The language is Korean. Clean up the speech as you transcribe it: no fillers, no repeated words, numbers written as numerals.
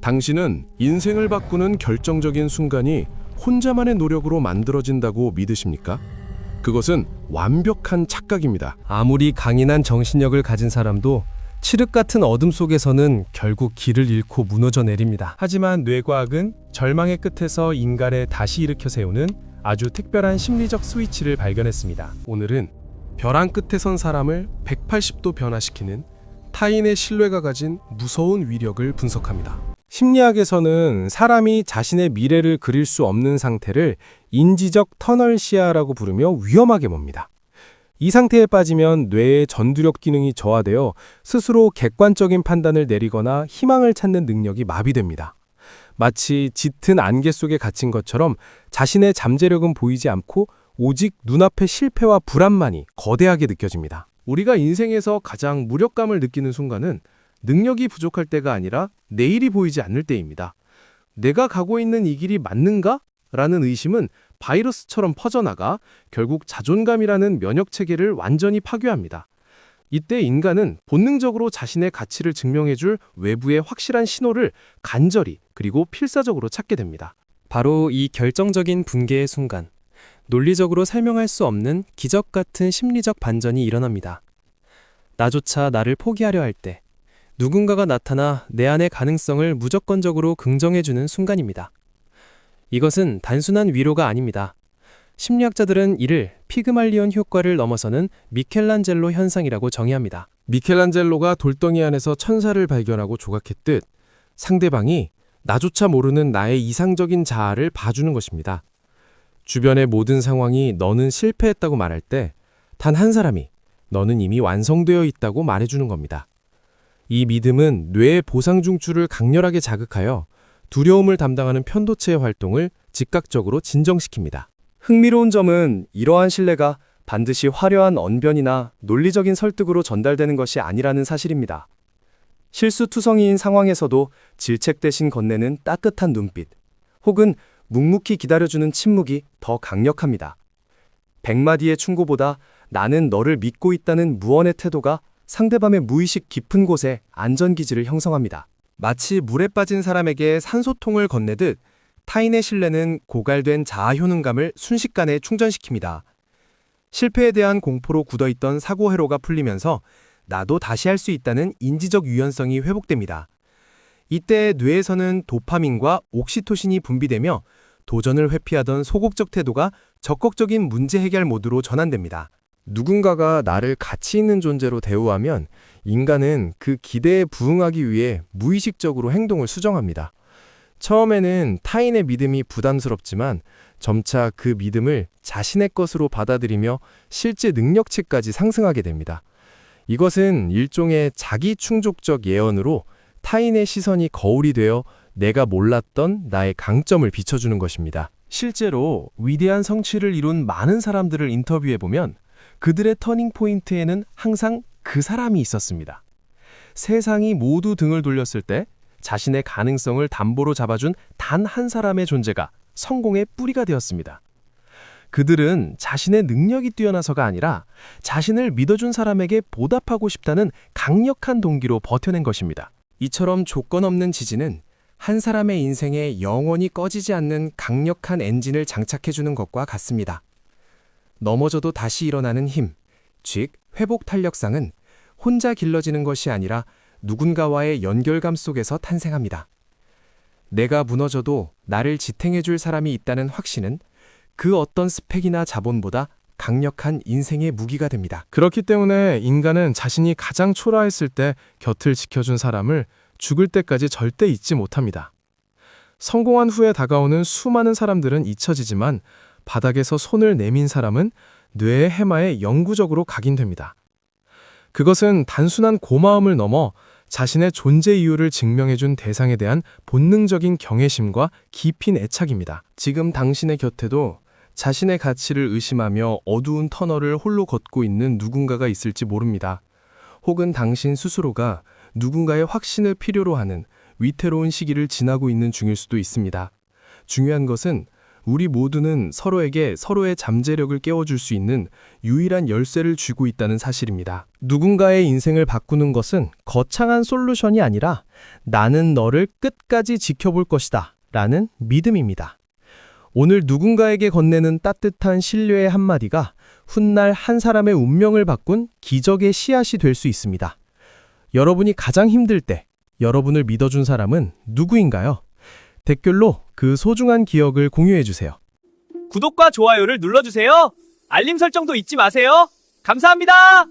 당신은 인생을 바꾸는 결정적인 순간이 혼자만의 노력으로 만들어진다고 믿으십니까? 그것은 완벽한 착각입니다. 아무리 강인한 정신력을 가진 사람도 칠흑 같은 어둠 속에서는 결국 길을 잃고 무너져 내립니다. 하지만 뇌과학은 절망의 끝에서 인간을 다시 일으켜 세우는 아주 특별한 심리적 스위치를 발견했습니다. 오늘은 벼랑 끝에 선 사람을 180도 변화시키는 타인의 신뢰가 가진 무서운 위력을 분석합니다. 심리학에서는 사람이 자신의 미래를 그릴 수 없는 상태를 인지적 터널 시야라고 부르며 위험하게 봅니다. 이 상태에 빠지면 뇌의 전두력 기능이 저하되어 스스로 객관적인 판단을 내리거나 희망을 찾는 능력이 마비됩니다. 마치 짙은 안개 속에 갇힌 것처럼 자신의 잠재력은 보이지 않고 오직 눈앞의 실패와 불안만이 거대하게 느껴집니다. 우리가 인생에서 가장 무력감을 느끼는 순간은 능력이 부족할 때가 아니라 내일이 보이지 않을 때입니다. 내가 가고 있는 이 길이 맞는가? 라는 의심은 바이러스처럼 퍼져나가 결국 자존감이라는 면역체계를 완전히 파괴합니다. 이때 인간은 본능적으로 자신의 가치를 증명해줄 외부의 확실한 신호를 간절히 그리고 필사적으로 찾게 됩니다. 바로 이 결정적인 붕괴의 순간, 논리적으로 설명할 수 없는 기적 같은 심리적 반전이 일어납니다. 나조차 나를 포기하려 할 때, 누군가가 나타나 내 안의 가능성을 무조건적으로 긍정해주는 순간입니다. 이것은 단순한 위로가 아닙니다. 심리학자들은 이를 피그말리온 효과를 넘어서는 미켈란젤로 현상이라고 정의합니다. 미켈란젤로가 돌덩이 안에서 천사를 발견하고 조각했듯 상대방이 나조차 모르는 나의 이상적인 자아를 봐주는 것입니다. 주변의 모든 상황이 너는 실패했다고 말할 때 단 한 사람이 너는 이미 완성되어 있다고 말해주는 겁니다. 이 믿음은 뇌의 보상 중추를 강렬하게 자극하여 두려움을 담당하는 편도체의 활동을 즉각적으로 진정시킵니다. 흥미로운 점은 이러한 신뢰가 반드시 화려한 언변이나 논리적인 설득으로 전달되는 것이 아니라는 사실입니다. 실수투성이인 상황에서도 질책 대신 건네는 따뜻한 눈빛, 혹은 묵묵히 기다려주는 침묵이 더 강력합니다. 100마디의 충고보다 나는 너를 믿고 있다는 무언의 태도가 상대방의 무의식 깊은 곳에 안전기지를 형성합니다. 마치 물에 빠진 사람에게 산소통을 건네듯 타인의 신뢰는 고갈된 자아 효능감을 순식간에 충전시킵니다. 실패에 대한 공포로 굳어있던 사고 회로가 풀리면서 나도 다시 할 수 있다는 인지적 유연성이 회복됩니다. 이때 뇌에서는 도파민과 옥시토신이 분비되며 도전을 회피하던 소극적 태도가 적극적인 문제 해결 모드로 전환됩니다. 누군가가 나를 가치 있는 존재로 대우하면 인간은 그 기대에 부응하기 위해 무의식적으로 행동을 수정합니다. 처음에는 타인의 믿음이 부담스럽지만 점차 그 믿음을 자신의 것으로 받아들이며 실제 능력치까지 상승하게 됩니다. 이것은 일종의 자기 충족적 예언으로 타인의 시선이 거울이 되어 내가 몰랐던 나의 강점을 비춰주는 것입니다. 실제로 위대한 성취를 이룬 많은 사람들을 인터뷰해보면 그들의 터닝 포인트에는 항상 그 사람이 있었습니다. 세상이 모두 등을 돌렸을 때 자신의 가능성을 담보로 잡아준 단 한 사람의 존재가 성공의 뿌리가 되었습니다. 그들은 자신의 능력이 뛰어나서가 아니라 자신을 믿어준 사람에게 보답하고 싶다는 강력한 동기로 버텨낸 것입니다. 이처럼 조건 없는 지지는 한 사람의 인생에 영원히 꺼지지 않는 강력한 엔진을 장착해주는 것과 같습니다. 넘어져도 다시 일어나는 힘, 즉 회복 탄력성은 혼자 길러지는 것이 아니라 누군가와의 연결감 속에서 탄생합니다. 내가 무너져도 나를 지탱해줄 사람이 있다는 확신은 그 어떤 스펙이나 자본보다 강력한 인생의 무기가 됩니다. 그렇기 때문에 인간은 자신이 가장 초라했을 때 곁을 지켜준 사람을 죽을 때까지 절대 잊지 못합니다. 성공한 후에 다가오는 수많은 사람들은 잊혀지지만 바닥에서 손을 내민 사람은 뇌의 해마에 영구적으로 각인됩니다. 그것은 단순한 고마움을 넘어 자신의 존재 이유를 증명해준 대상에 대한 본능적인 경외심과 깊은 애착입니다. 지금 당신의 곁에도 자신의 가치를 의심하며 어두운 터널을 홀로 걷고 있는 누군가가 있을지 모릅니다. 혹은 당신 스스로가 누군가의 확신을 필요로 하는 위태로운 시기를 지나고 있는 중일 수도 있습니다. 중요한 것은 우리 모두는 서로에게 서로의 잠재력을 깨워줄 수 있는 유일한 열쇠를 쥐고 있다는 사실입니다. 누군가의 인생을 바꾸는 것은 거창한 솔루션이 아니라 나는 너를 끝까지 지켜볼 것이다 라는 믿음입니다. 오늘 누군가에게 건네는 따뜻한 신뢰의 한마디가 훗날 한 사람의 운명을 바꾼 기적의 씨앗이 될 수 있습니다. 여러분이 가장 힘들 때 여러분을 믿어준 사람은 누구인가요? 댓글로 그 소중한 기억을 공유해주세요. 구독과 좋아요를 눌러주세요. 알림 설정도 잊지 마세요. 감사합니다.